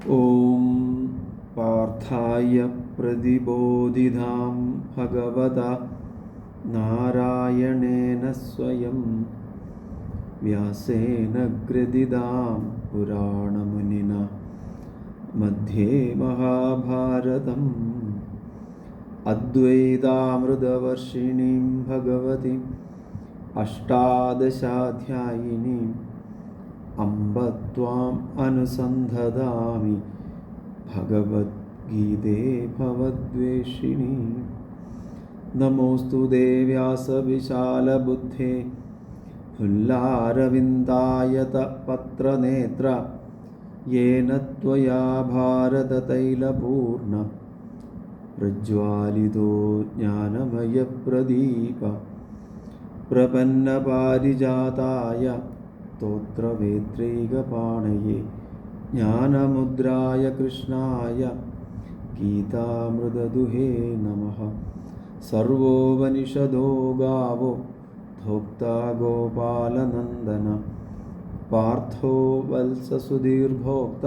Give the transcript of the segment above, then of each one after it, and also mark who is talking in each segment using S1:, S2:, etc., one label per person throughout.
S1: ഓം പാർത്ഥായ പ്രതിബോധിതാം ഭഗവതാ നാരായണേന സ്വയം വ്യാസേന ഗ്രഥിതാം പുരാണമുനിന മധ്യേ മഹാഭാരതം അദ്വൈതാമൃതവർഷിണീം ഭഗവതിം അഷ്ടാദശാധ്യായിനീം അംബ ത്വാം അനുസന്ധദാമി ഭഗവദ്ഗീതേ ഭവദ്വേഷിണി. നമോസ്തു വ്യാസവിശാലബുദ്ധേ ഫുല്ലാരവിന്ദായത പത്രനേത്ര യേന ത്വയാ ഭാരതതൈലപൂർണ പ്രജ്വാലിതോ ജ്ഞാനമയപ്രദീപ പ്രപന്നപാരിജാതായ സ്തോത്രവേത്രൈകപാണയേ ജ്ഞാനമുദ്രായ കൃഷ്ണായ ഗീതാമൃതദുഹേ നമഃ. സർവോപനിഷദോ ഗാവോ ധോക്താ ഗോപാലനന്ദന പാർത്ഥോ വത്സസുധീർഭോക്ത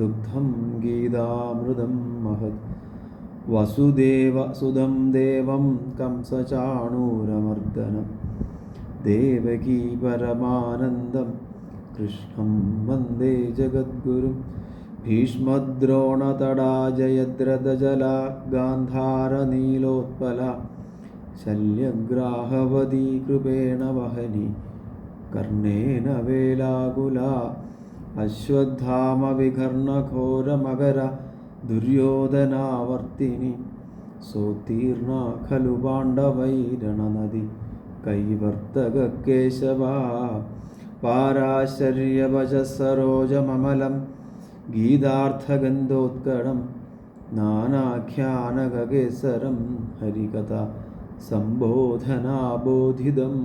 S1: ദുഗ്ധം ഗീതാമൃതം മഹത്. വസുദേവസുതം ദേവം കംസചാണൂരമർദ്ദനം ദേവകീ പരമാനന്ദം കൃഷ്ണം വന്ദേ ജഗദ്ഗുരും. ഭീഷ്മദ്രോണതടാ ജയദ്രഥജലാ ഗാന്ധാരനീലോത്പല ശല്യഗ്രാഹവതീ കൃപേണ വഹനി കർണേന വേലാകുലാ. അശ്വത്ഥാമവികർണഘോരമകര ദുര്യോധനാവർത്തിനി സോത്തീർണ ഖലു പാണ്ഡവൈരണനദി കൈവർത്തക കേശവ. പാരാശര്യവചസരോജമമലം ഗീതാർത്ഥഗന്ധോത്കടം നാനാഖ്യാനകേസരം ഹരികഥ സംബോധനാബോധിതം.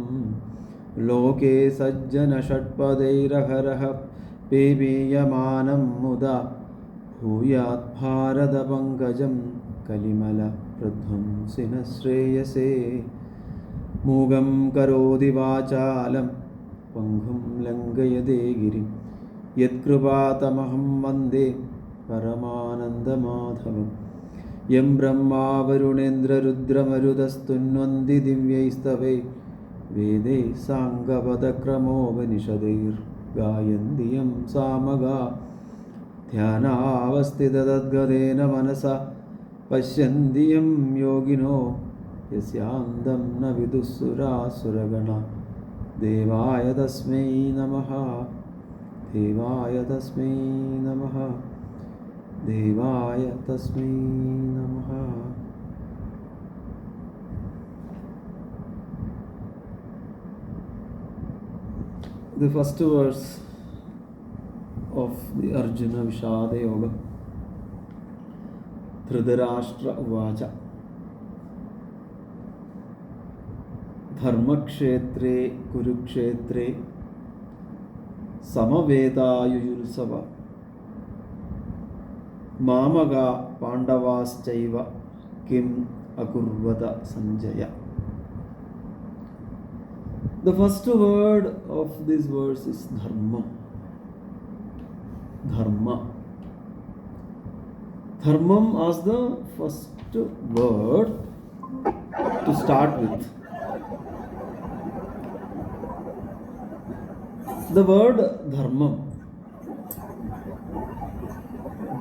S1: ലോകേ സജ്ജനഷട്പദൈരഹരഃ പേപീയമാനം മുദാ ഭൂയാത് ഭാരതപങ്കജം കലിമല പ്രധ്വംസിന ശ്രേയസേ. മൂകം കരോതി വാചാലം പങ്കും ലംഘയതേ ഗിരിം യത്കൃപാതമഹം വന്ദേ പരമാനന്ദമാധവം. യം ബ്രഹ്മാ വരുണേന്ദ്രരുദ്രമരുതസ്തുന്വന്തി ദിവ്യൈസ്തവൈ വേദൈ സാംഗപദക്രമോപനിഷദൈർഗായന്തി യം സാമഗാ. ധ്യാനാവസ്ഥിതതദ്ഗതേന മനസാ പശ്യന്തി യം യോഗിനോ യസ്യാന്തം ന വിദുഃസുരാസുരഗണ. ദേവായ തസ്മൈ നമഃ ദേവായ തസ്മൈ നമഃ ദേവായ തസ്മൈ നമഃ. The first verse of the Arjuna Vishada Yoga. Dhritarashtra Uvacha Dharmakshetre Kurukshetre Samaveta Mamaga Pandavaschaiva Kim Akurvata Sanjaya. The first word of this verse is Dharma. Dharma. Dharmam as the first word to start with. The word dharmam,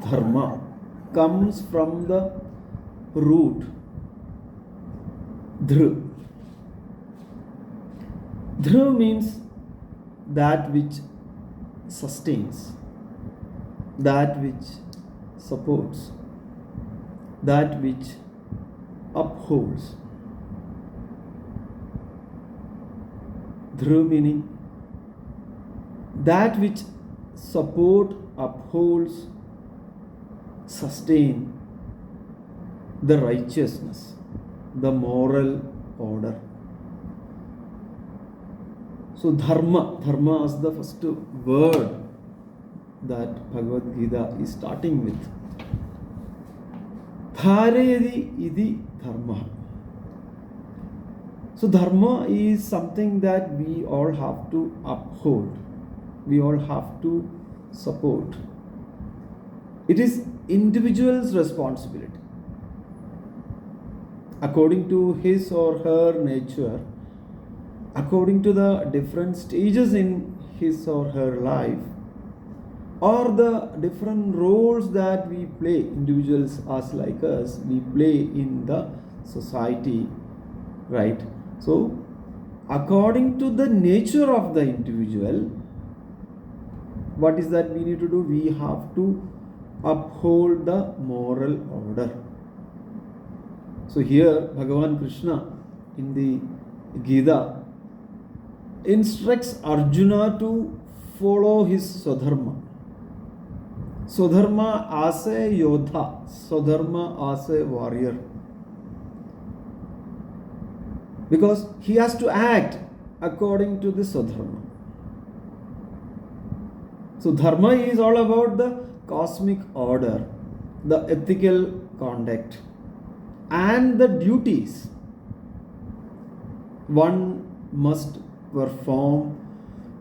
S1: dharma, comes from the root dhr. Dhr means that which sustains, that which supports, that which upholds. Dhr meaning that which support, upholds, sustain the righteousness, the moral order. So dharma is the first word that Bhagavad Gita is starting with. Dharayadi idi dharma. So dharma is something that we all have to uphold. We all have to support. It is individual's responsibility. According to his or her nature, according to the different stages in his or her life, or the different roles that we play, individuals as like us, we play in the society, right? So according to the nature of the individual, what is that we need to do? We have to uphold the moral order. So here Bhagavan Krishna in the Gita instructs Arjuna to follow his Swadharma. Swadharma as a Yodha, Swadharma as a warrior. Because he has to act according to the Swadharma. So Dharma is all about the cosmic order, the ethical conduct, and the duties one must perform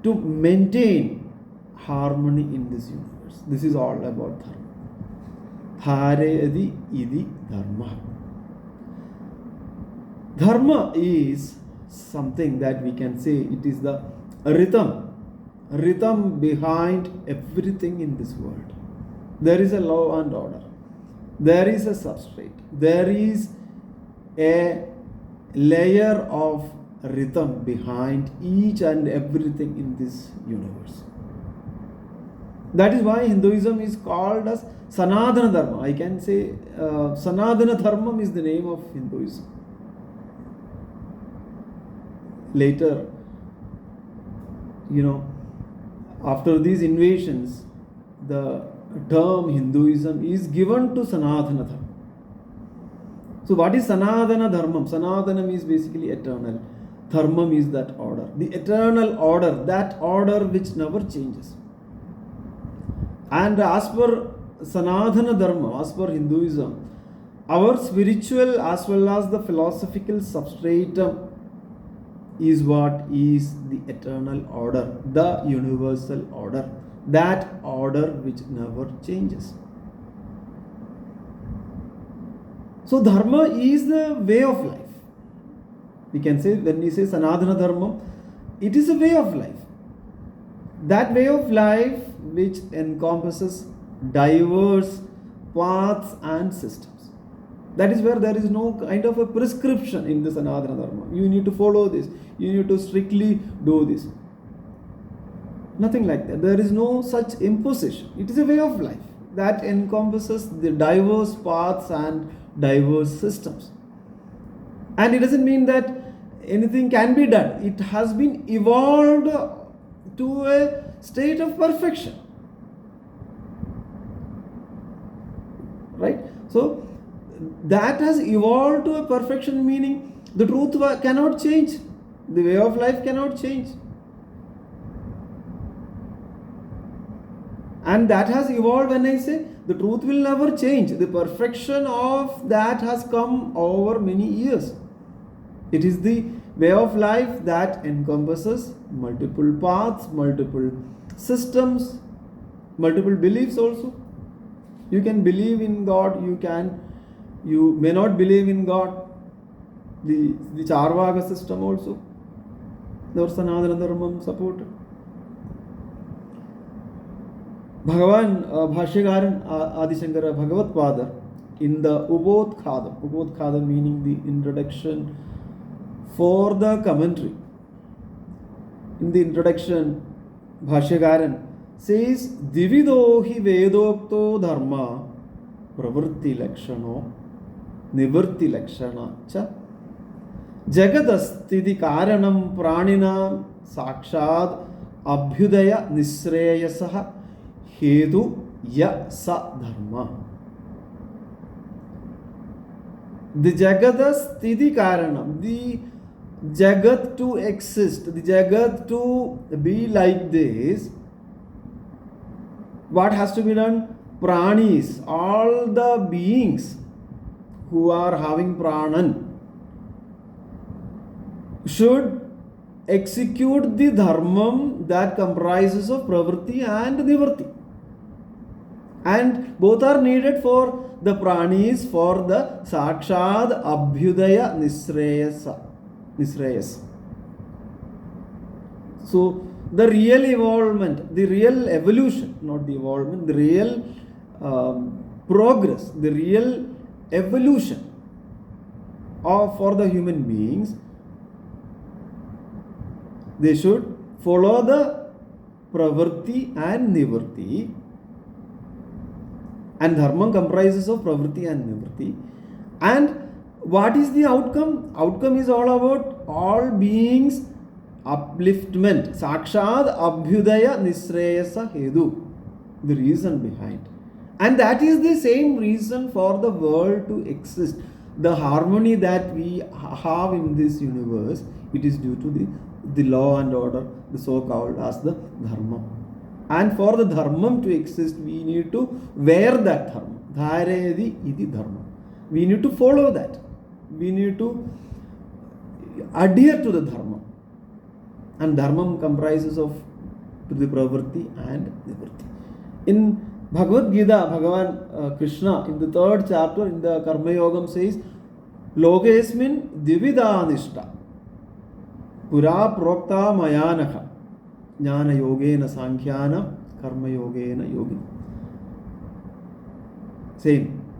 S1: to maintain harmony in this universe. This is all about Dharma. Dharayadi idi Dharma. Dharma is something that we can say it is the rhythm behind everything in this world. There is a law and order. There is a substrate. There is a layer of rhythm behind each and everything in this universe. That is why Hinduism is called as Sanatana Dharma. I can say Sanatana Dharma is the name of Hinduism. Later, after these invasions, the term Hinduism is given to Sanatana Dharma. So what is Sanatana Dharma? Sanatana is basically eternal. Dharma is that order. The eternal order, that order which never changes. And as per Sanatana Dharma, as per Hinduism, our spiritual as well as the philosophical substratum is what is the eternal order, the universal order, that order which never changes. So Dharma is the way of life. We can say, when we say Sanatana Dharma, it is a way of life. That way of life which encompasses diverse paths and systems. That is where there is no kind of a prescription in the Sanatana Dharma. You need to follow this. You need to strictly do this. Nothing like that. There is no such imposition. It is a way of life that encompasses the diverse paths and diverse systems. And it doesn't mean that anything can be done. It has been evolved to a state of perfection. Right? So, that has evolved to a perfection, meaning the truth cannot change. The way of life cannot change. And that has evolved when I say the truth will never change. The perfection of that has come over many years. It is the way of life that encompasses multiple paths, multiple systems, multiple beliefs also. You can believe in God, you may not believe in God. The Charvaka system also, the Sanatana Dharma supported. Bhagavan Bhashyakaran Adishankara Bhagavad Padar in the Ubodkhadam meaning the introduction for the commentary. In the introduction, Bhashyakaran says, Divido hi vedokto dharma pravritti lakshano nivritti lakshana cha jagadastiti karanam pranina sakshad abhyudaya nisreyasah hetu ya sa dharma. The jagadastiti karanam, the jagat to exist, the jagat to be like this, what has to be done? Pranis, all the beings who are having pranan, should execute the dharmam that comprises of pravritti and nivritti. And both are needed for the pranis for the Sakshad Abhyudaya Nisreyas. So the real evolvement, the real evolution, not the evolvement, the real progress, the real evolution for the human beings, they should follow the pravritti and nivritti. And dharma comprises of pravritti and nivritti. And what is the outcome? Outcome is all about all beings upliftment. Sakshad Abhyudaya Nisreyasa Hedu. The reason behind. And that is the same reason for the world to exist. The harmony that we have in this universe, it is due to the law and order, the so-called as the dharma. And for the dharma to exist, we need to wear that dharma. Dharedi iti dharma. We need to follow that. We need to adhere to the dharma. And dharma comprises of the pravritti and nivritti. In Bhagavad Gita, Bhagavan Krishna, in the 3rd chapter, in the Karma Yogam says, Lokesmin dividanishta pura prokta mayanaka jnana yogena sankhyanam karma yogena yogina.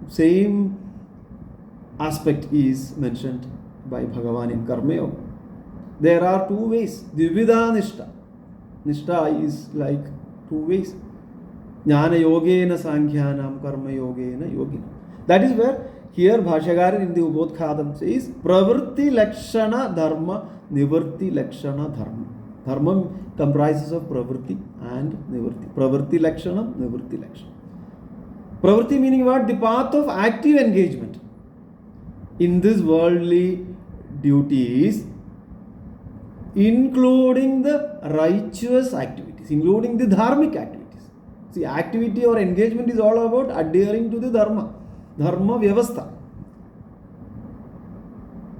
S1: Same aspect is mentioned by Bhagavan in Karma Yoga. There are 2 ways. Dividanishta. Nishta is like 2 ways. Jnana yogena sankhyanam karma yogena yogina. That is where here Bhashyakaran in the Ubodhkhadam says pravritti lakshana dharma nivritti lakshana dharma. Dharma comprises of pravritti and nivritti. Pravritti lakshana, nivritti lakshana. Pravritti meaning what? The path of active engagement in this worldly duties, including the righteous activities, including the dharmic activities. See, activity or engagement is all about adhering to the dharma vyavastha.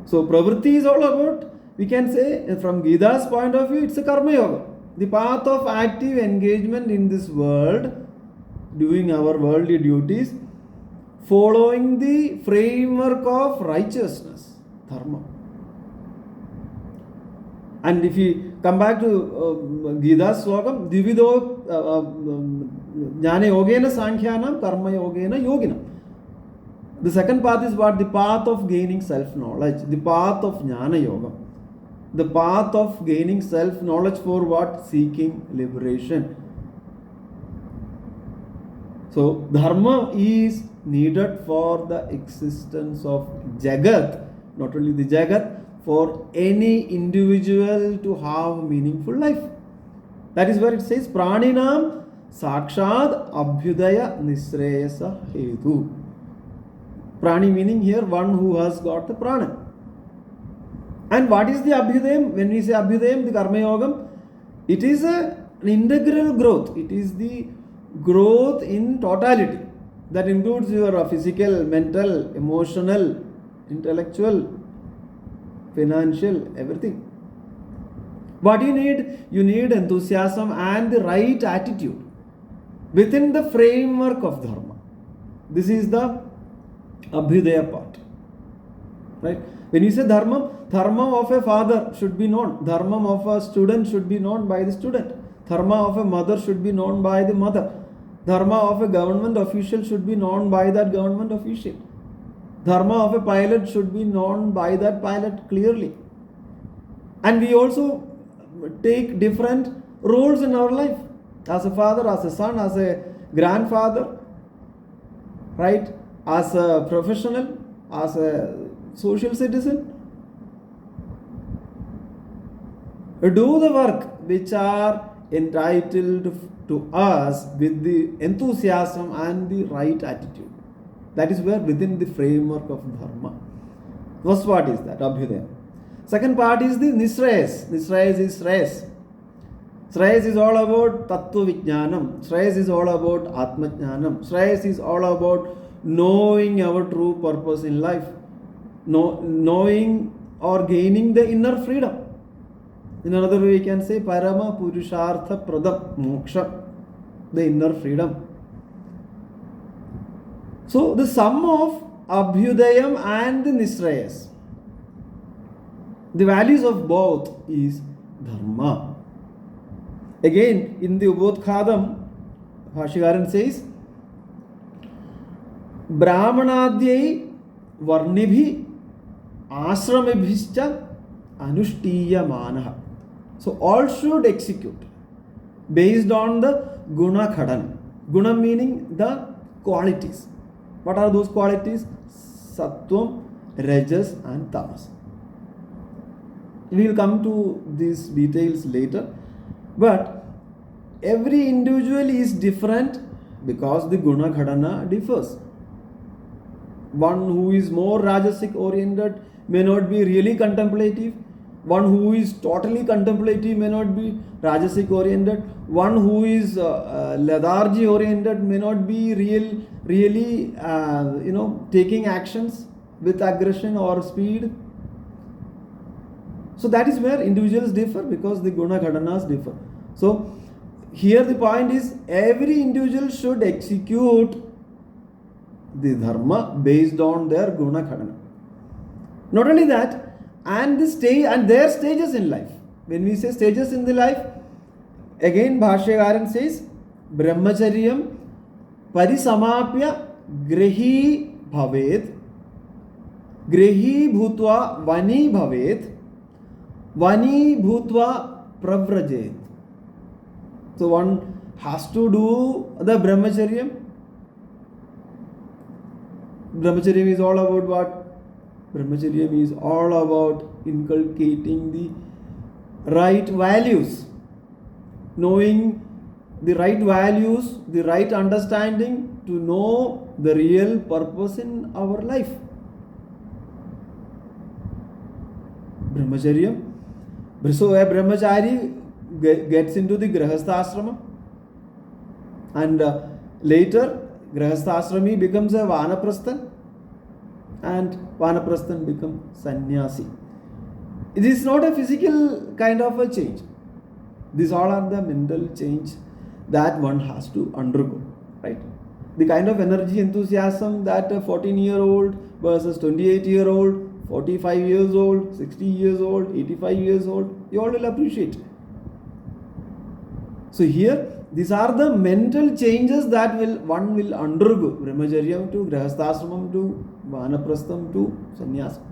S1: So pravritti is all about, we can say from Gita's point of view, it's a karma yoga. The path of active engagement in this world, doing our worldly duties, following the framework of righteousness, dharma. And if you come back to Gita's slokam, divido jnana yogena sankhyanam karma yogena yoginam. The second path is what? The path of gaining self-knowledge. The path of jnana yoga. The path of gaining self-knowledge for what? Seeking liberation. So, dharma is needed for the existence of Jagat, not only the Jagat, for any individual to have meaningful life. That is where it says, Praninam Sakshad Abhyudaya Nisreyasa Hetu. Prani meaning here one who has got the prana. And what is the Abhyudayam? When we say Abhyudayam, the Karma Yogam, it is an integral growth. It is the growth in totality. That includes your physical, mental, emotional, intellectual, financial, everything. What you need? You need enthusiasm and the right attitude within the framework of Dharma. This is the Abhyudaya part. Right? When you say Dharma of a father should be known. Dharma of a student should be known by the student. Dharma of a mother should be known by the mother. Dharma of a government official should be known by that government official. Dharma of a pilot should be known by that pilot clearly. And we also take different roles in our life. As a father, as a son, as a grandfather, right? As a professional, as a social citizen. Do the work which are entitled to us with the enthusiasm and the right attitude. That is where within the framework of Dharma. First part is that, Abhyudaya. Second part is the Nisrayas. Nisrayas is Shreyas. Shreyas is all about Tattva Vijnanam. Shreyas is all about Atma Jnanam. Shreyas is all about knowing our true purpose in life. Knowing or gaining the inner freedom. In another way, we can say Parama Purushartha Pradam Moksha, the inner freedom. So the sum of Abhyudayam and the Nisrayas, the values of both is Dharma. Again, in the Ubodhkhadam, Bhashikaran says, Brahmanadhyai Varnibhi Ashramibhischa Anushtiya. So all should execute based on the Guna Khadan. Guna meaning the qualities. What are those qualities? Sattvam, Rajas and Tamas. We will come to these details later. But every individual is different because the Guna Khadana differs. One who is more Rajasic oriented may not be really contemplative. One who is totally contemplative may not be Rajasic oriented. One who is lethargy oriented may not be really taking actions with aggression or speed. So that is where individuals differ because the Guna Khadanas differ. So here the point is every individual should execute the Dharma based on their Guna Khadana. Not only that, and their stages in life. When we say stages in the life, again Bhashyakaran says, Brahmacharyam Parisamapya Grahi Bhavet, Grahi Bhutva Vani Bhavet, Vani Bhutva Pravrajet. So one has to do the Brahmacharyam. Brahmacharyam is all about what? Brahmacharyam is all about inculcating the right values, knowing the right values, the right understanding to know the real purpose in our life. Brahmacharyam. So a brahmachari gets into the grihastha ashrama, and later grihastha ashrami becomes a vanaprasthan, and vanaprasthan becomes sannyasi. It is not a physical kind of a change. These all are the mental change that one has to undergo, right? The kind of energy, enthusiasm that a 14-year-old versus 28-year-old, 45 years old, 60 years old, 85 years old, you all will appreciate. So here, these are the mental changes that one will undergo. Brahmacharyam to grihasthashramam to vanaprastham to sannyasam.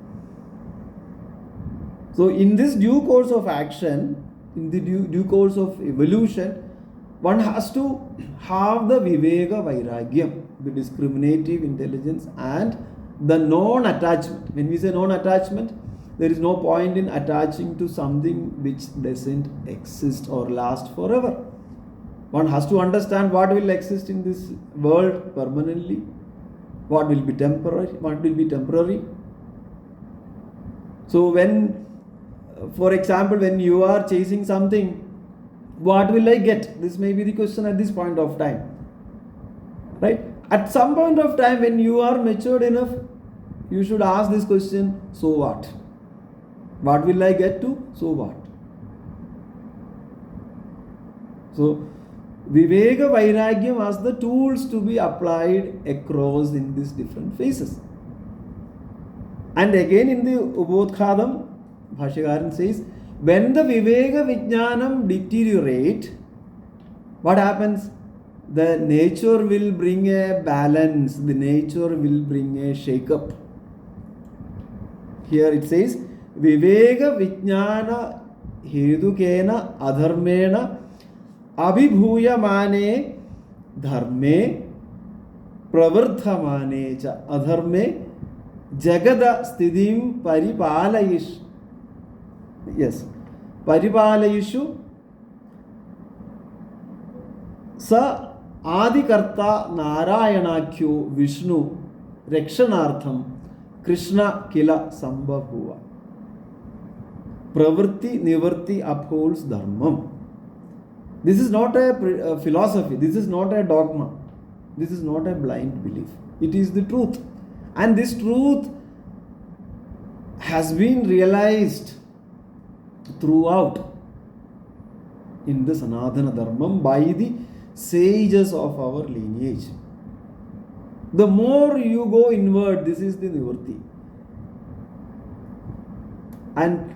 S1: So in this due course of action, in the due course of evolution, one has to have the viveka vairagyam, the discriminative intelligence and the non-attachment. When we say non-attachment, there is no point in attaching to something which doesn't exist or last forever. One has to understand what will exist in this world permanently, what will be temporary. So when, for example, when you are chasing something, what will I get? This may be the question at this point of time, right? At some point of time, when you are matured enough, you should ask this question, so what? What will I get to? So what? So Viveka Vairagyam as the tools to be applied across in these different phases. And again in the Ubodhkhadam, Bhashyakaran says, when the Viveka Vijnanam deteriorate, what happens? The nature will bring a balance, the nature will bring a shake-up. Here it says, Viveka Vijnana Hedukena Adharmena Abhibhuyamane Dharme Pravardhamane cha Adharme Jagada Sthidim Paripalayish. Yes, Paripalayishu Sa Adikarta Narayanakyo Vishnu Rekshanartham Krishna Kila Sambhavuva. Pravritti Nivarti upholds Dharmam. This is not a philosophy, this is not a dogma, this is not a blind belief. It is the truth. And this truth has been realized throughout in the Sanatana Dharmam by the sages of our lineage. The more you go inward, this is the nivritti. And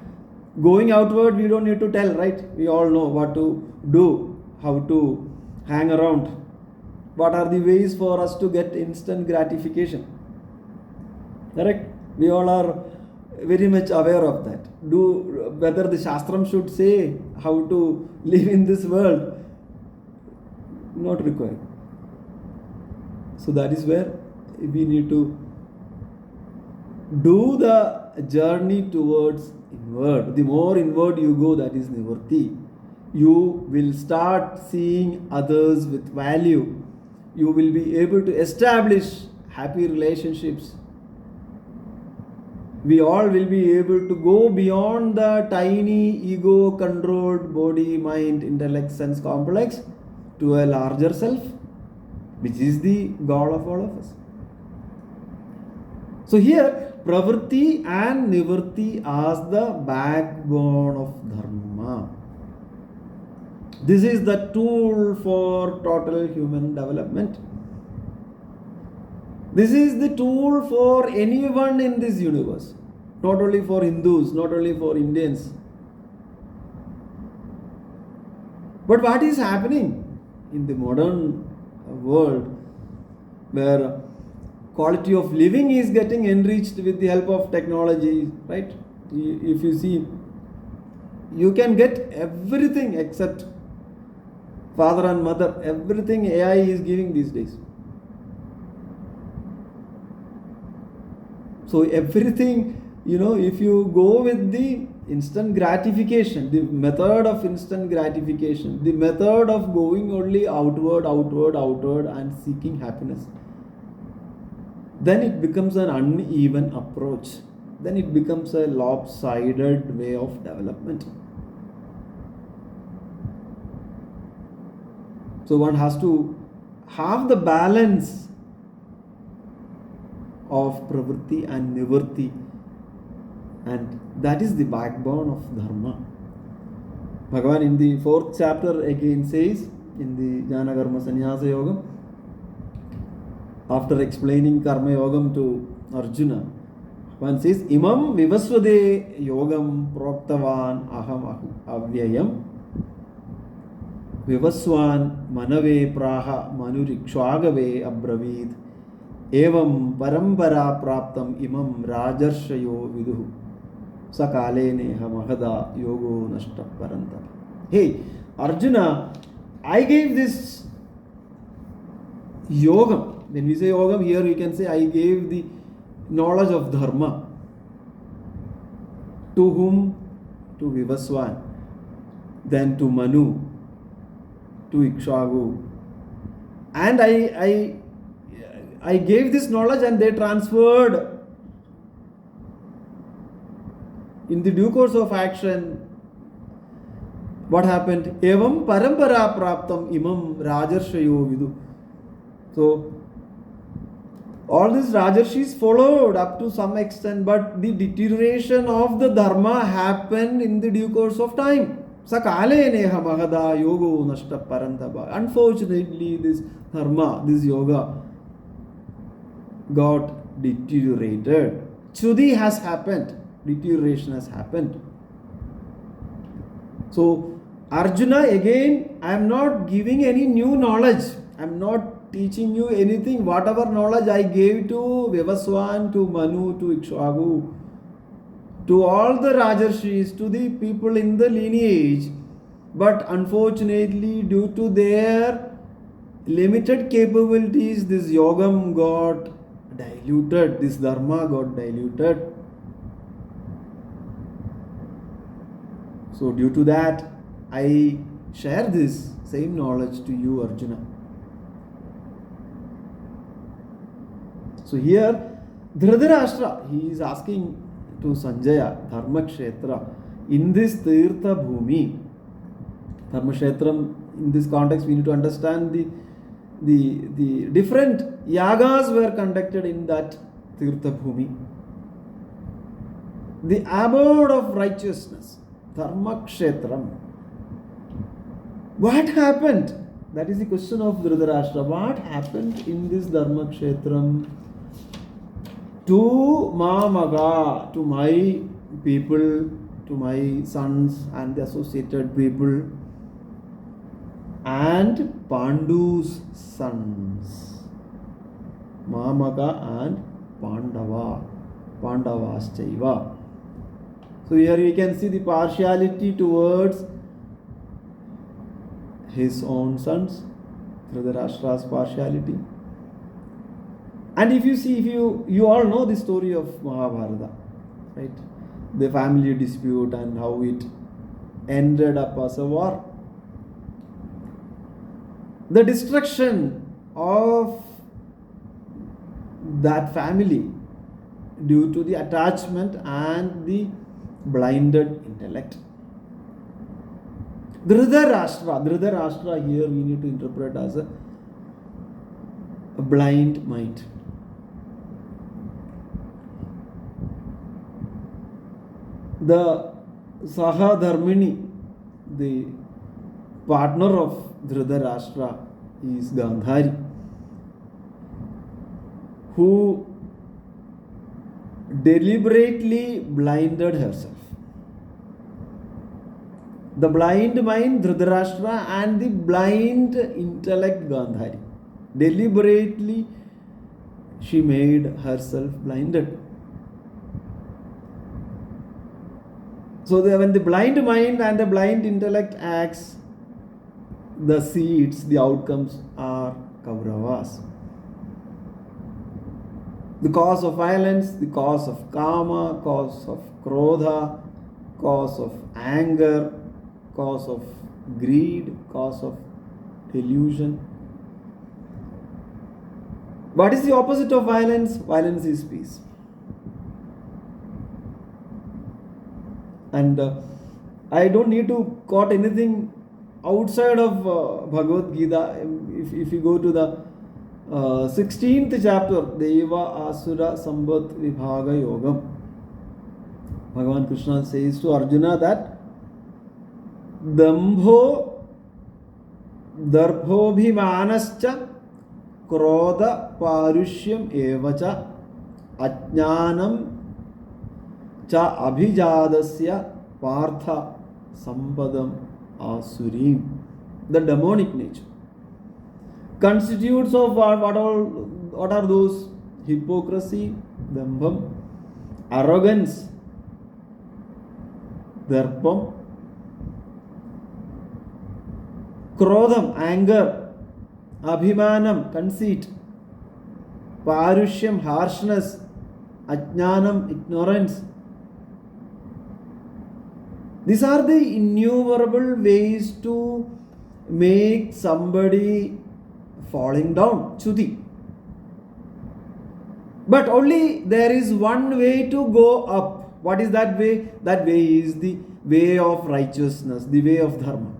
S1: going outward, we don't need to tell, right? We all know what to do, how to hang around, what are the ways for us to get instant gratification. Correct? We all are very much aware of that. Whether the Shastram should say how to live in this world, not required. So that is where we need to do the journey towards inward. The more inward you go, that is nivritti. You will start seeing others with value. You will be able to establish happy relationships. We all will be able to go beyond the tiny ego-controlled body, mind, intellect, sense complex to a larger self, which is the goal of all of us. So here, pravritti and nivritti as the backbone of dharma. This is the tool for total human development. This is the tool for anyone in this universe, not only for Hindus, not only for Indians. But what is happening in the modern world, where quality of living is getting enriched with the help of technology, right? If you see, you can get everything except father and mother. Everything AI is giving these days. So everything, if you go with the instant gratification, the method of instant gratification, the method of going only outward and seeking happiness, then it becomes an uneven approach. Then it becomes a lopsided way of development. So one has to have the balance of pravritti and nivritti, and that is the backbone of dharma. Bhagavan in the 4th chapter again says, in the Jnana Karma Sannyasa Yogam, after explaining Karma Yogam to Arjuna, one says, Imam vivasvade yogam proktavan aham avyayam vivaswan manave praha manurikshagave abravit evam parampara praptam imam rajarshayo viduhu sakale neha mahada yogo nashta paranta. Hey Arjuna, I gave this yogam. When we say yogam, here we can say I gave the knowledge of dharma. To whom? To Vivaswan, then to Manu, to Ikshagu, and I gave this knowledge and they transferred in the due course of action. What happened? Evam parampara praptam imam rajarshayo vidu. So all these rajarshis followed up to some extent, but the deterioration of the dharma happened in the due course of time. Sakale neha mahada yogo nashta parantaba. Unfortunately, this dharma, this yoga got deteriorated. Chudi has happened. Deterioration has happened. So Arjuna, again, I am not giving any new knowledge. I am not teaching you anything. Whatever knowledge I gave to Vivaswan, to Manu, to Ikshagu, to all the Rajarshis, to the people in the lineage. But unfortunately, due to their limited capabilities, this yogam got diluted, this dharma got diluted. So due to that, I share this same knowledge to you, Arjuna. So here, Dhritarashtra, he is asking to Sanjaya, Dharma Kshetra, in this Tirtha Bhumi. Dharma Kshetram, in this context, we need to understand the different yagas were conducted in that Tirtha Bhumi. The abode of righteousness, Dharma Kshetram. What happened? That is the question of Dhritarashtra. What happened in this Dharma Kshetram to Mamaga, to my people, to my sons and the associated people, and Pandu's sons, Mamaka and Pandavas Chaiva. So here we can see the partiality towards his own sons, Dhritarashtra's partiality. And if you see, you all know the story of Mahabharata, right? The family dispute and how it ended up as a war. The destruction of that family due to the attachment and the blinded intellect. Dhritarashtra here we need to interpret as a blind mind. The Sahadharmini, the partner of Dhritarashtra, is Gandhari, who deliberately blinded herself. The blind mind Dhritarashtra and the blind intellect Gandhari. Deliberately she made herself blinded. So when the blind mind and the blind intellect acts, the seeds, the outcomes are Kauravas. The cause of violence, the cause of kama, cause of krodha, cause of anger, cause of greed, cause of delusion. What is the opposite of violence? Violence is peace. And I don't need to quote anything outside of Bhagavad Gita. If you go to the 16th chapter, Deva Asura Sambat Vibhaga Yogam, Bhagavan Krishna says to Arjuna that Dambho Darbhobhimanascha Krodha Parushyam Evacha Ajnanam Cha Abhijadasya Partha Sampadam Asurim. The demonic nature constitutes of what are those? Hypocrisy, dambham, arrogance, darpam, krodham, anger, abhimanam, conceit, parushyam, harshness, ajnanam, ignorance. These are the innumerable ways to make somebody falling down, Chuti. But only there is one way to go up. What is that way? That way is the way of righteousness, the way of Dharma.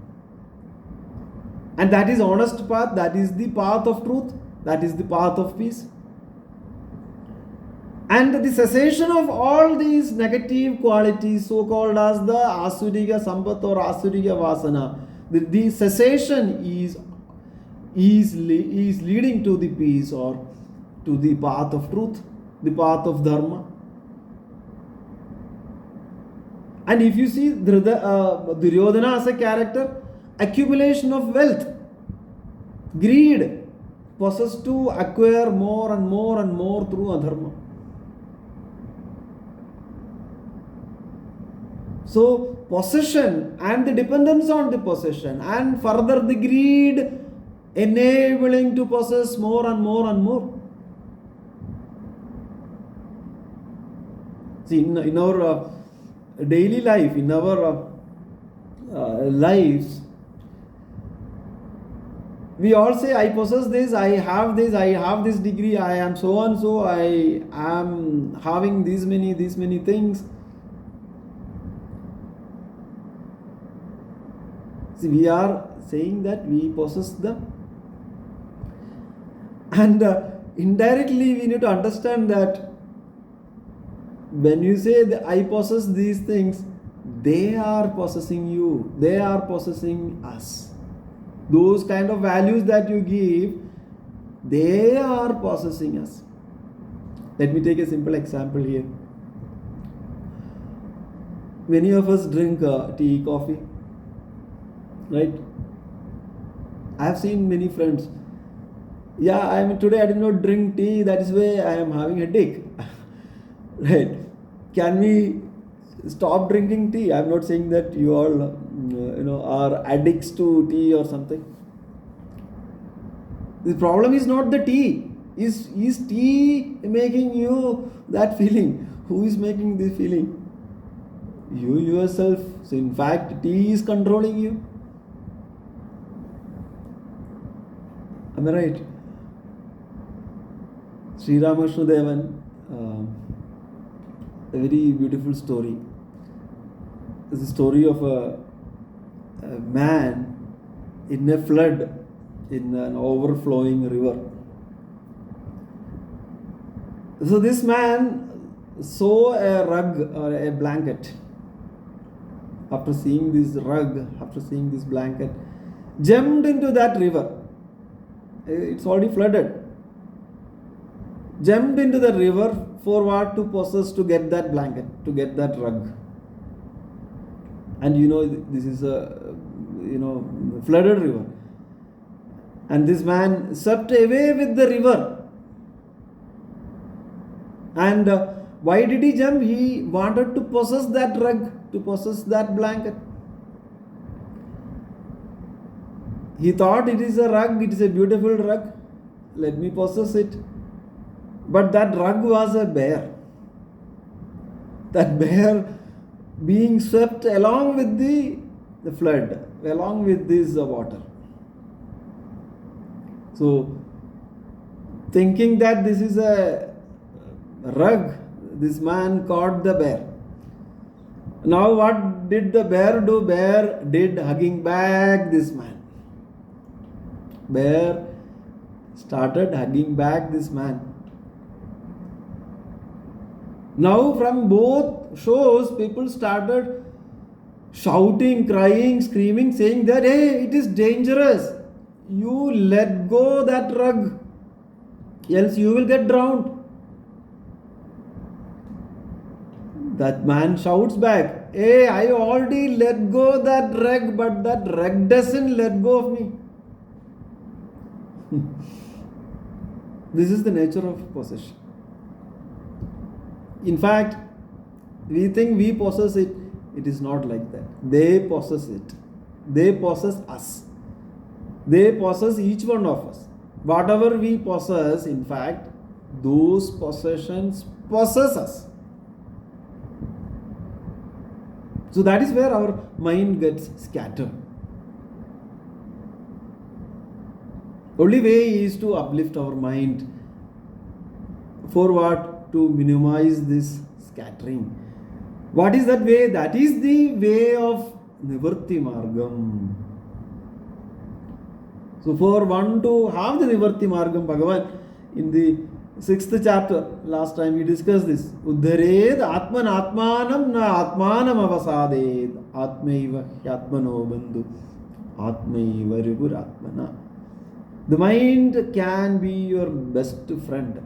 S1: And that is honest path, that is the path of truth, that is the path of peace. And the cessation of all these negative qualities, so called as the Asuriga Sampat or Asuriga Vasana, the cessation is leading to the peace or to the path of truth, the path of Dharma. And if you see Duryodhana as a character, accumulation of wealth, greed, possessed to acquire more and more and more through adharma. So possession and the dependence on the possession and further the greed enabling to possess more and more and more. See, in our daily life, in our lives, we all say, I possess this, I have this degree, I am so and so, I am having these many things. See, we are saying that we possess them. And indirectly we need to understand that when you say that I possess these things, they are possessing you, they are possessing us. those kind of values that you give, they are possessing us. Let me take a simple example here. Many of us drink tea, coffee, right? I have seen many friends. Yeah, today I did not drink tea. That is why I am having a headache. Right? Can we stop drinking tea? I am not saying that you all, are addicts to tea or something. The problem is not the tea. Is tea making you that feeling? Who is making this feeling? You yourself. So in fact, tea is controlling you. Am I right? Sri Ramashnudevan, a very beautiful story. It's a story of a man in a flood in an overflowing river. So this man saw a rug or a blanket. After seeing this rug, after seeing this blanket, jumped into that river. It's already flooded. Jumped into the river for what? To possess, to get that blanket, to get that rug. And this is a flooded river. And this man swept away with the river. And why did he jump? He wanted to possess that rug, to possess that blanket. He thought it is a rug, it is a beautiful rug. Let me possess it. But that rug was a bear. That bear being swept along with the flood, along with this water. So, thinking that this is a rug, this man caught the bear. Now what did the bear do? Bear did hugging back this man. Bear started hugging back this man. Now from both shores, people started shouting, crying, screaming, saying that, hey, it is dangerous. You let go that rug, else you will get drowned. That man shouts back, hey, I already let go that rug, but that rug doesn't let go of me. This is the nature of possession. In fact, we think we possess it. It is not like that. They possess it. They possess us. They possess each one of us. Whatever we possess, in fact, those possessions possess us. So that is where our mind gets scattered. Only way is to uplift our mind. For what? To minimize this scattering. What is that way? That is the way of Nivarti Margam. So for one to have the Nivarti Margam, Bhagavan in the 6th chapter, last time we discussed this. Uddhared Atman Atmanam na Atmanam avasaded Atmaiva Hyatmano Bandhu Atmaiva Ribur Atmana. The mind can be your best friend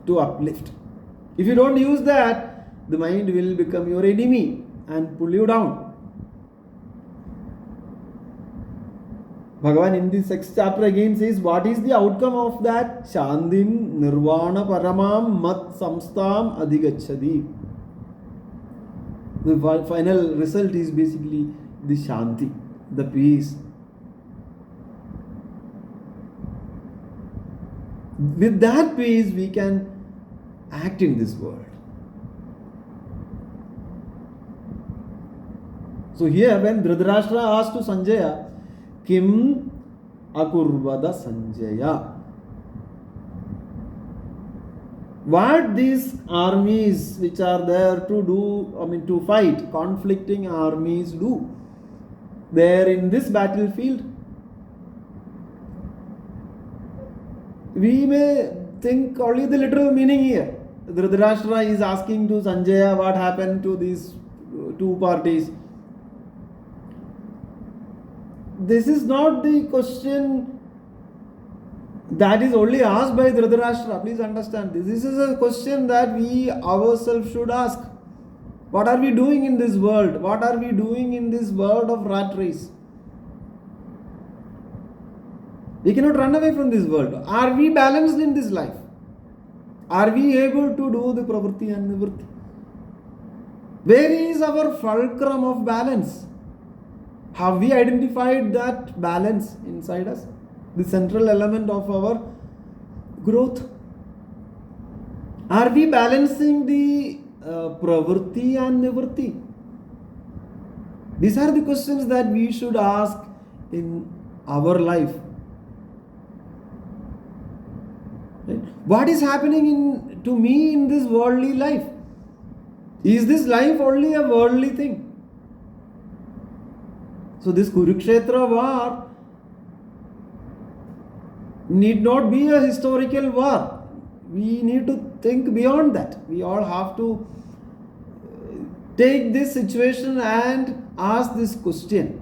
S1: to uplift. If you don't use that, the mind will become your enemy and pull you down. Bhagavan in the 6th chapter again says, what is the outcome of that? Shandim Nirvana Paramam Mat Samstam Adhigachadi. The final result is basically the Shanti, the peace. With that peace, we can act in this world. So here when Dhritarashtra asked to Sanjaya, Kim Akurvada Sanjaya, what these armies which are there to do, to fight, conflicting armies do there in this battlefield? We may think only the literal meaning here. Dhritarashtra is asking to Sanjaya what happened to these two parties. this is not the question that is only asked by Dhritarashtra. Please understand this. This is a question that we ourselves should ask. What are we doing in this world? What are we doing in this world of rat race? We cannot run away from this world. Are we balanced in this life? Are we able to do the pravritti and nivritti? Where is our fulcrum of balance? Have we identified that balance inside us? The central element of our growth. Are we balancing the pravritti and nivritti? These are the questions that we should ask in our life. Right? What is happening to me in this worldly life? Is this life only a worldly thing? So this Kurukshetra war need not be a historical war. We need to think beyond that. We all have to take this situation and ask this question.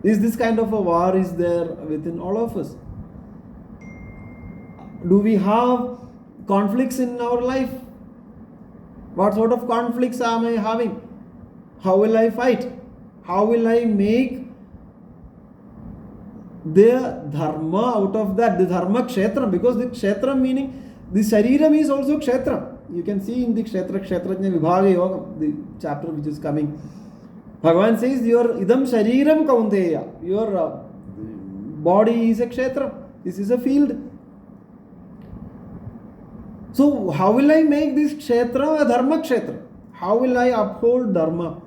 S1: Is this kind of a war is there within all of us? Do we have conflicts in our life? What sort of conflicts am I having? How will I fight? How will I make the dharma out of that? The dharma kshetra, because the kshetra meaning the shariram is also kshetra. You can see in the kshetra kshetrajna vibhaga yoga, the chapter which is coming. Bhagavan says your idam shariram kaunteya. Your body is a kshetra. This is a field. So how will I make this kshetra a dharma kshetra? How will I uphold dharma?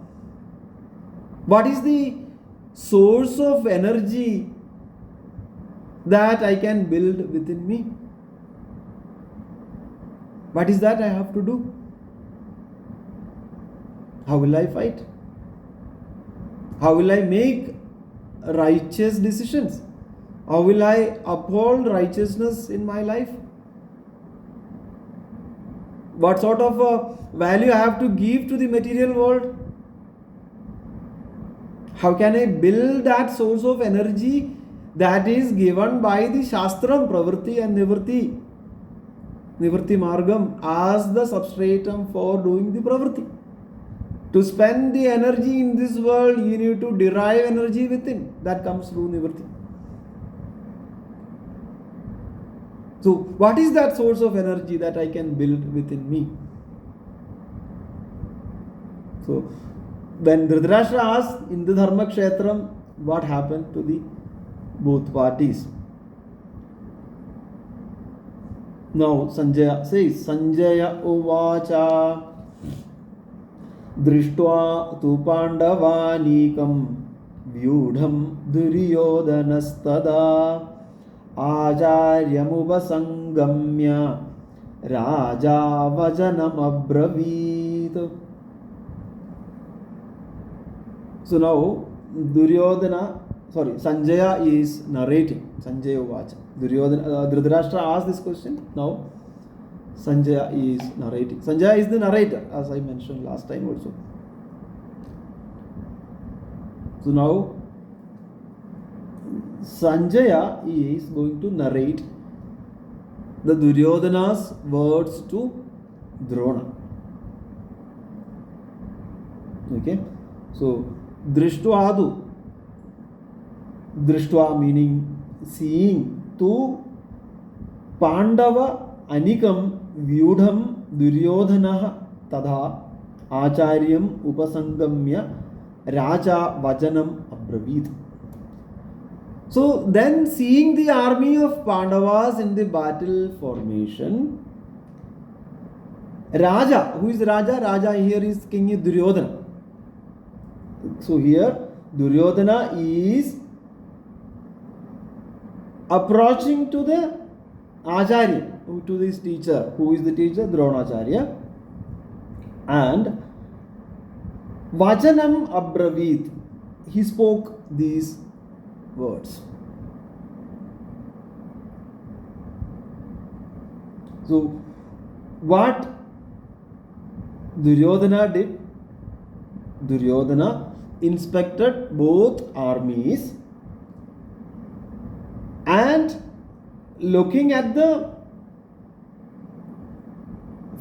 S1: What is the source of energy that I can build within me? What is that I have to do? How will I fight? How will I make righteous decisions? How will I uphold righteousness in my life? What sort of value I have to give to the material world? How can I build that source of energy that is given by the Shastram, Pravritti and Nivritti? Nivritti Margam as the substratum for doing the Pravritti. To spend the energy in this world, you need to derive energy within. That comes through Nivritti. So, what is that source of energy that I can build within me? So, when Dhritarashtra asked in the Dharma Kshetram, what happened to the both parties? Now, Sanjaya says, Sanjaya uvacha drishtva tu pandavanikam vyudham duryodanastada Acharyamupasanghamya Raja Vajanam Abravit. So now Sanjaya is narrating. Sanjaya Uvacha. Dhritarashtra asked this question. Now Sanjaya is narrating. Sanjaya is the narrator, as I mentioned last time also. So now Sanjaya is going to narrate the Duryodhana's words to Drona. Okay, so Drishtva meaning seeing, to Pandava Anikam Vyudham Duryodhana Tadha Acharyam Upasangamya Raja Vajanam Abravit. So then, seeing the army of Pandavas in the battle formation, Raja, who is Raja? Raja here is King Duryodhana. So here Duryodhana is approaching to the Acharya, to this teacher. Who is the teacher? Dronacharya. And Vajanam Abravit, he spoke these words. So, what Duryodhana did? Duryodhana inspected both armies and looking at the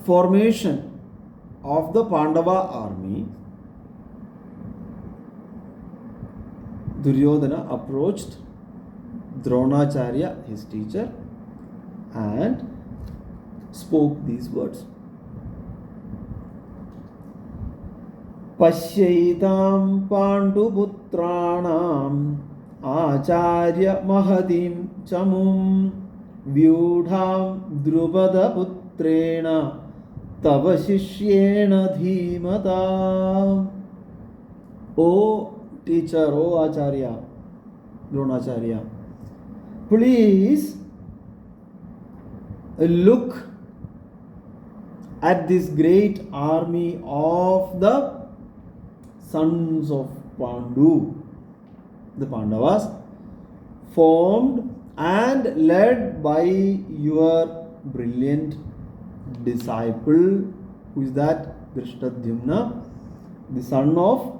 S1: formation of the Pandava army, Duryodhana approached Dronacharya, his teacher, and spoke these words. Pashyaitam Panduputranam Acharya Mahadim Chamum Vyudham Drupada Putrena Tava Shishyena Dhimata. O teacher, O Acharya, Dronacharya, please look at this great army of the sons of Pandu, the Pandavas, formed and led by your brilliant disciple. Who is that? Drishtadyumna, the son of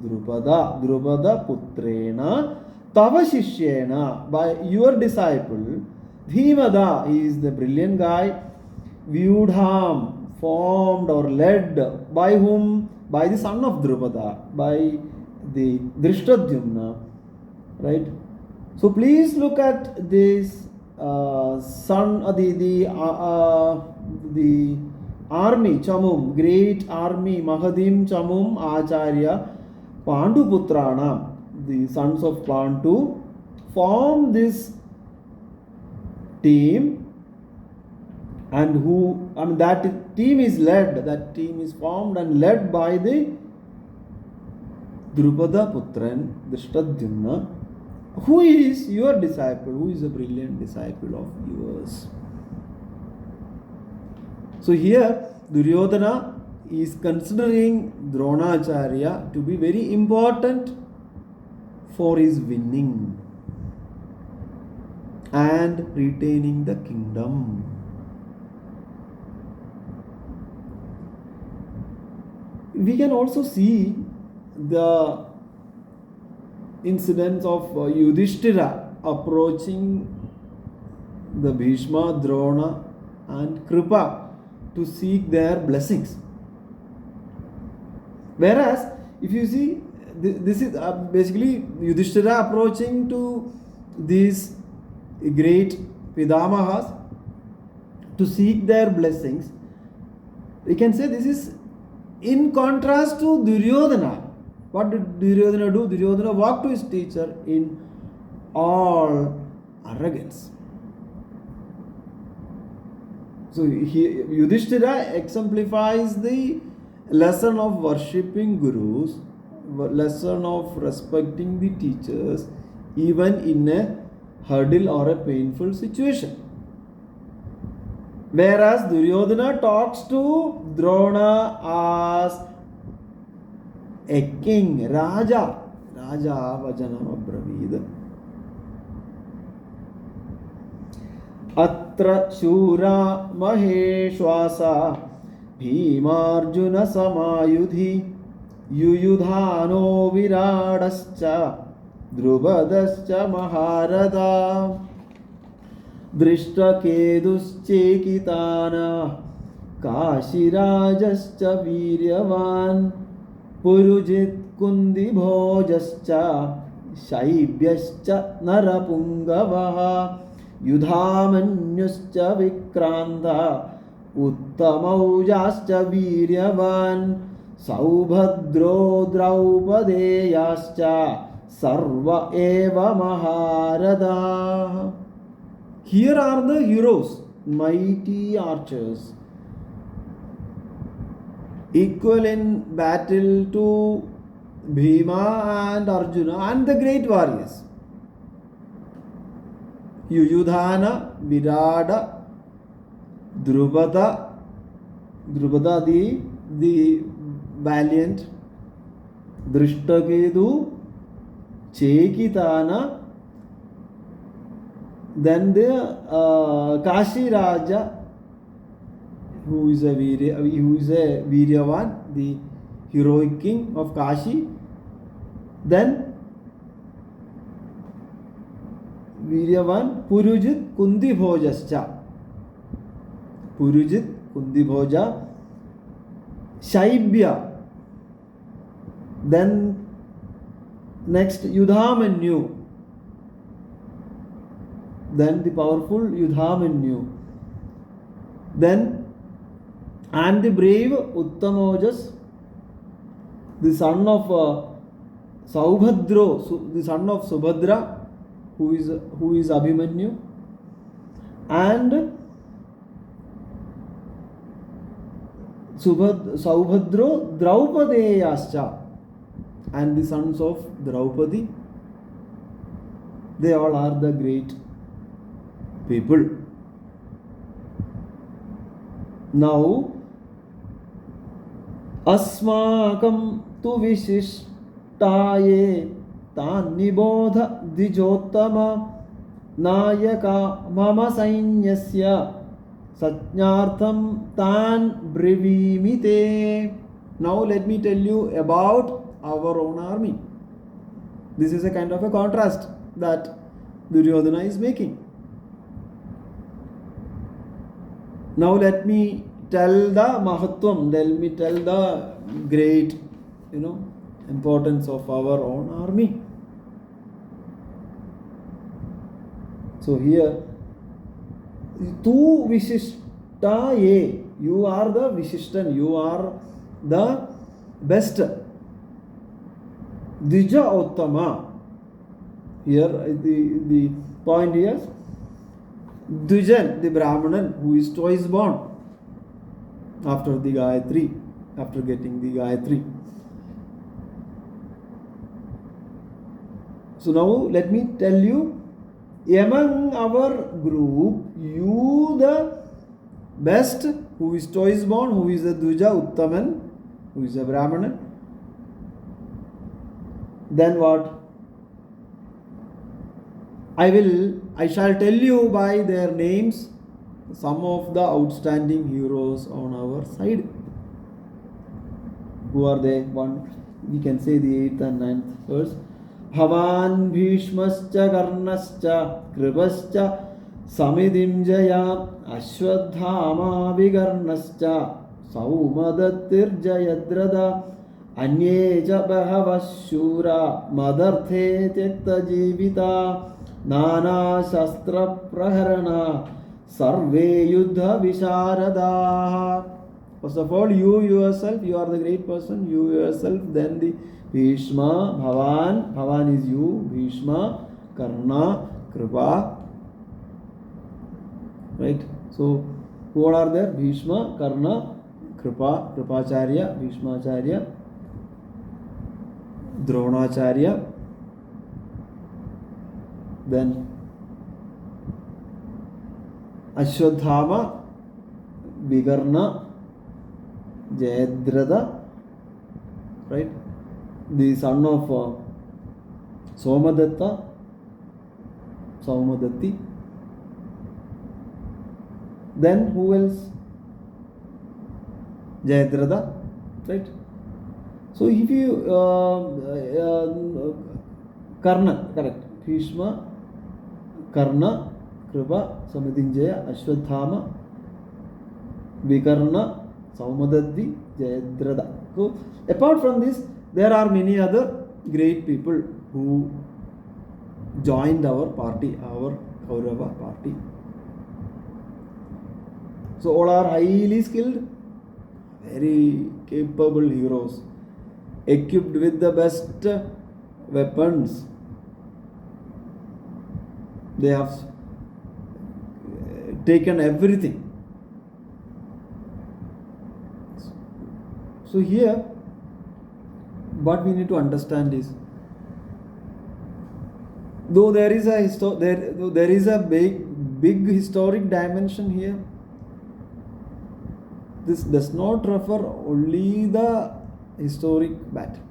S1: Drupada Putrena, Tava Shishyena, by your disciple. Dhimada, he is the brilliant guy. Vyudham, formed or led by whom? By the son of Drupada, by the Drishtadyumna, right? So please look at this son, the army, Chamum, great army, Mahadim Chamum Acharya Panduputrana, the sons of Pandu, form this team, and that team is formed and led by the Drupada Putran, Drishtadyumna, who is your disciple, who is a brilliant disciple of yours. So here Duryodhana is considering Dronacharya to be very important for his winning and retaining the kingdom. We can also see the incidents of Yudhishthira approaching the Bhishma, Drona and Kripa to seek their blessings. Whereas, if you see, this is basically Yudhishthira approaching to these great Pidamahas to seek their blessings. We can say this is in contrast to Duryodhana. What did Duryodhana do? Duryodhana walked to his teacher in all arrogance. So Yudhishthira exemplifies the lesson of worshipping gurus, lesson of respecting the teachers, even in a hurdle or a painful situation. Whereas Duryodhana talks to Drona as a king, Raja Vajanam Abravida. Atra Shura Maheshwasa Bhimarjuna Samayudhi Yuyudhano Viradascha Drubadascha Maharada Drishtakeduschekitana Kashirajascha Viryavan Purujit Kundibhojascha Shaibhyascha Narapungavaha Yudhamanyuscha Vikranta Uttamaujascha Viryavan Saubhadro Draupadeyascha Sarva Eva Maharada. Here are the heroes, mighty archers, equal in battle to Bhima and Arjuna and the great warriors. Yuyudhana, Virada, Drupada the valiant, Drishtakedu, Chekitana, then the Kashi Raja, who is a Viryavan, the heroic king of Kashi, Then Viryavan Purujit Kundi Bhojascha. Purujit Kundi Bhoja Shaibya. Then next Yudhamanyu. Then the powerful Yudhamanyu. Then and the brave Uttamojas, the son of Saubhadro, the son of Subhadra, who is Abhimanyu, and Saubhadro Draupadeyascha, and the sons of Draupadi. They all are the great people. Now, Asmakam tu Vishishtaye Tan Nibodha Dijottama Nayaka Mama Sainyasya Satnyartham Tan Brivimite. Now let me tell you about our own army. This is a kind of a contrast that Duryodhana is making. Now let me tell the Mahatvam, let me tell the great, importance of our own army. So here, Tu Vishishta Ye, you are the Vishishtan, you are the best. Dija Uttama. Here the point here, Dujan, the Brahmanan, who is twice born after the Gayatri, after getting the Gayatri. So now let me tell you, among our group, you the best, who is twice born, who is the Duja Uttaman, who is a Brahmanan. Then what? I shall tell you by their names some of the outstanding heroes on our side. Who are they? One, we can say the 8th and 9th verse. Bhavan Bhishmascha Karnascha Kripascha Samidim Jaya Ashwadhama Vigarnascha Saumadatir Jayadrada Anyeja Bahavashura Madarthe Tekta Jivita Nana Shastra Praharana Sarve Yuddha Visharada. First of all, you yourself, you are the great person, you yourself, then the Bhishma, Bhavan is you, Bhishma, Karna, Kripa. Right? So, who all are there? Bhishma, Karna, Kripa, Kripacharya, Bhishmacharya, Dronacharya. Then Ashwadhama, Vigarna, Jayadratha, right? The son of Somadatta, Saumadatti. Then who else? Jayadratha, right? So if you Karna, correct? Bhishma, Karna, Kripa, Samadinjaya, Ashwadhama, Vikarna, Saumadatti, Jayadratha. So apart from this, there are many other great people who joined our party, our Kaurava party. So all are highly skilled, very capable heroes, equipped with the best weapons. They have taken everything. So here, what we need to understand is, though there is a big historic dimension here, this does not refer only the historic battle.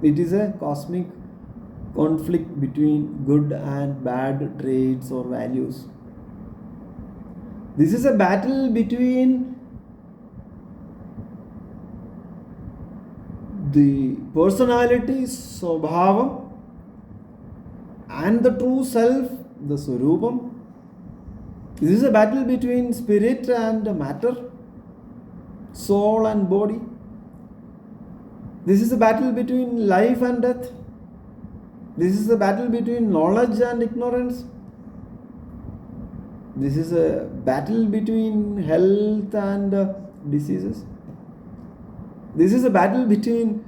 S1: It is a cosmic conflict between good and bad traits or values. This is a battle between the personality, Swabhavam, and the true self, the Swarupam. This is a battle between spirit and matter, soul and body. This is a battle between life and death. This is a battle between knowledge and ignorance. This is a battle between health and diseases. This is a battle between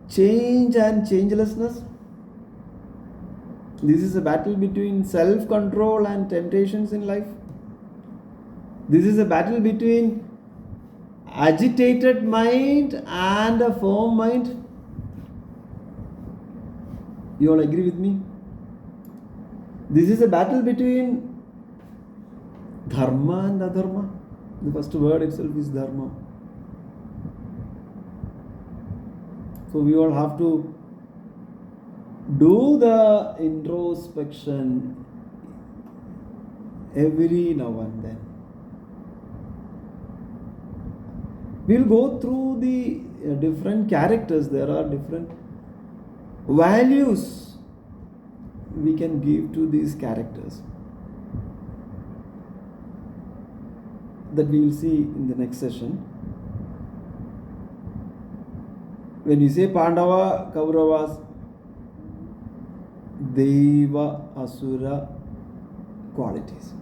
S1: change and changelessness. This is a battle between self-control and temptations in life. This is a battle between agitated mind and a firm mind. You all agree with me? This is a battle between Dharma and Adharma. The first word itself is Dharma. So we all have to do the introspection every now and then. We'll go through the different characters. There are different values we can give to these characters that we will see in the next session. When we say Pandava, Kauravas, Deva, Asura qualities.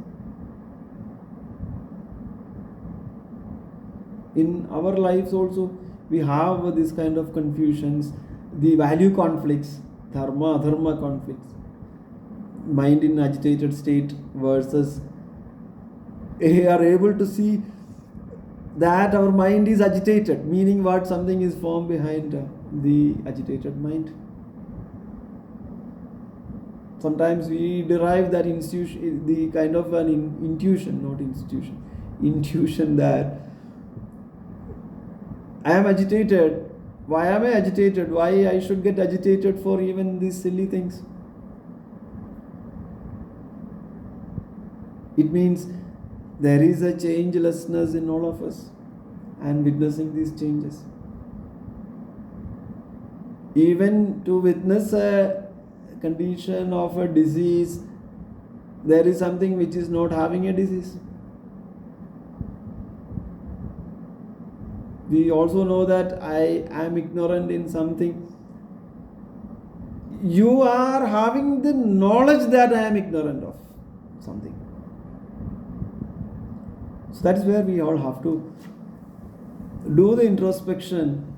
S1: In our lives also, we have this kind of confusions, the value conflicts, Dharma, Adharma conflicts, mind in agitated state versus we are able to see that our mind is agitated, meaning what? Something is formed behind the agitated mind. Sometimes we derive that institution, the kind of an intuition, not institution, intuition that I am agitated. Why am I agitated? Why I should get agitated for even these silly things? It means there is a changelessness in all of us and witnessing these changes. Even to witness a condition of a disease, there is something which is not having a disease. We also know that I am ignorant in something. You are having the knowledge that I am ignorant of something. So that is where we all have to do the introspection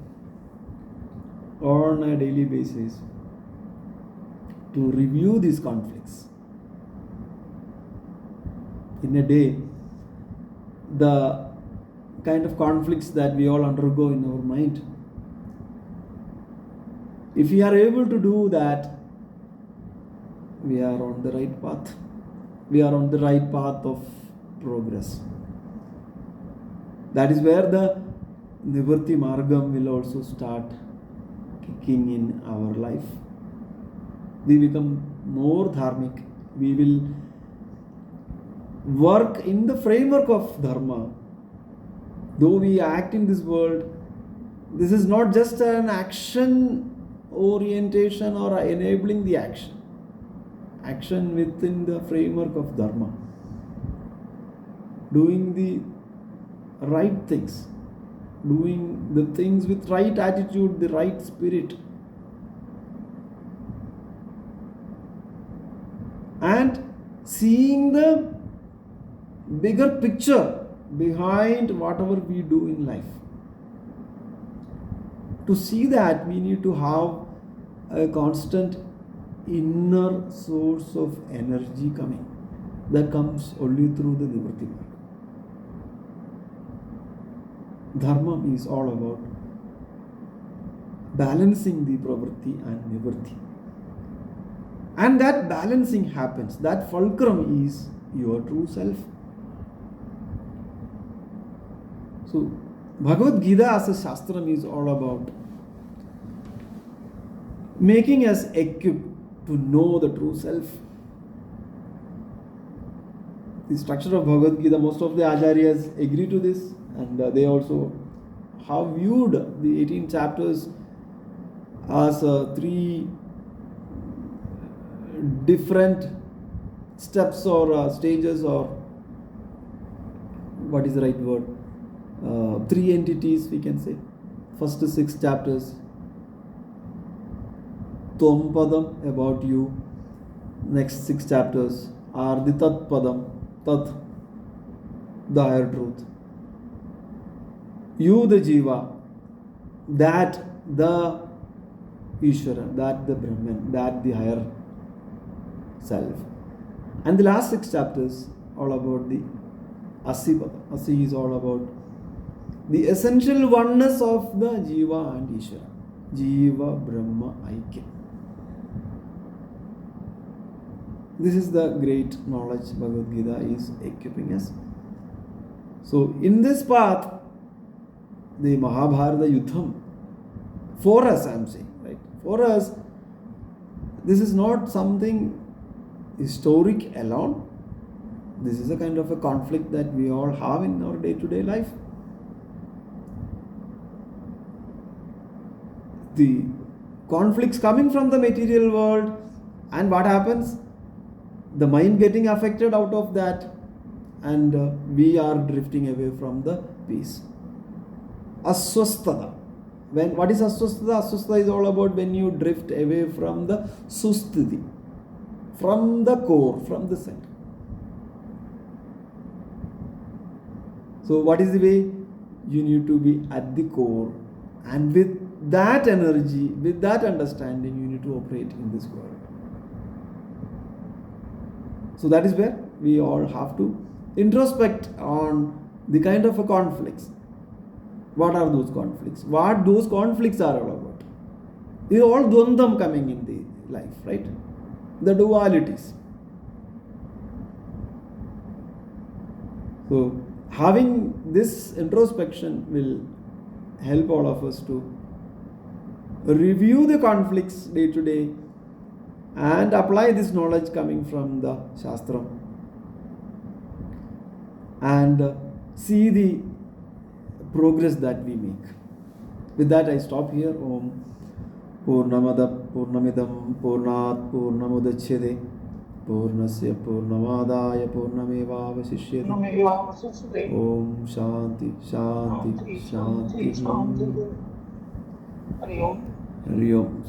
S1: on a daily basis to review these conflicts. In a day, the kind of conflicts that we all undergo in our mind. If we are able to do that, we are on the right path. We are on the right path of progress. That is where the Nivritti Margam will also start kicking in our life. We become more dharmic. We will work in the framework of Dharma. Though we act in this world, this is not just an action orientation or enabling the action. Action within the framework of Dharma. Doing the right things. Doing the things with right attitude, the right spirit. And seeing the bigger picture behind whatever we do in life. To see that, we need to have a constant inner source of energy coming. That comes only through the Nivritti Marga. Dharma is all about balancing the pravritti and nivritti. And that balancing happens. That fulcrum is your true self. So, Bhagavad Gita as a Shastram is all about making us equipped to know the true self. The structure of Bhagavad Gita, most of the Acharyas agree to this, and they also have viewed the 18 chapters as three different steps or stages, or what is the right word, three entities we can say. First 6 chapters, Tvam Padam, about you. Next 6 chapters are the Tat Padam, Tat, the higher truth. You, the Jiva, that the Ishvara, that the Brahman, that the higher self. And the last 6 chapters all about the Asi Padam. Asi is all about the essential oneness of the Jiva and Ishvara. Jiva Brahma Aikya. This is the great knowledge Bhagavad Gita is equipping us. So in this path, the Mahabharata Yuddham, for us I am saying, right? For us, this is not something historic alone. This is a kind of a conflict that we all have in our day-to-day life. The conflicts coming from the material world, and what happens? The mind getting affected out of that, and we are drifting away from the peace. Aswasthata. What is aswasthata? Aswasthata is all about when you drift away from the susthiti, from the core, from the center. So what is the way? You need to be at the core, and with that energy, with that understanding, you need to operate in this world. So that is where we all have to introspect on the kind of a conflicts. What are those conflicts? What those conflicts are all about? These are all dvandam coming in the life, right? The dualities. So having this introspection will help all of us to review the conflicts day to day and apply this knowledge coming from the Shastra and see the progress that we make. With that I stop here. Om Purnamada Purnamidam Purnat Purnamudachyate Purnasya Purnamadaya Purnameva Vasishyate. Om Shanti Shanti Shanti. Hari Om.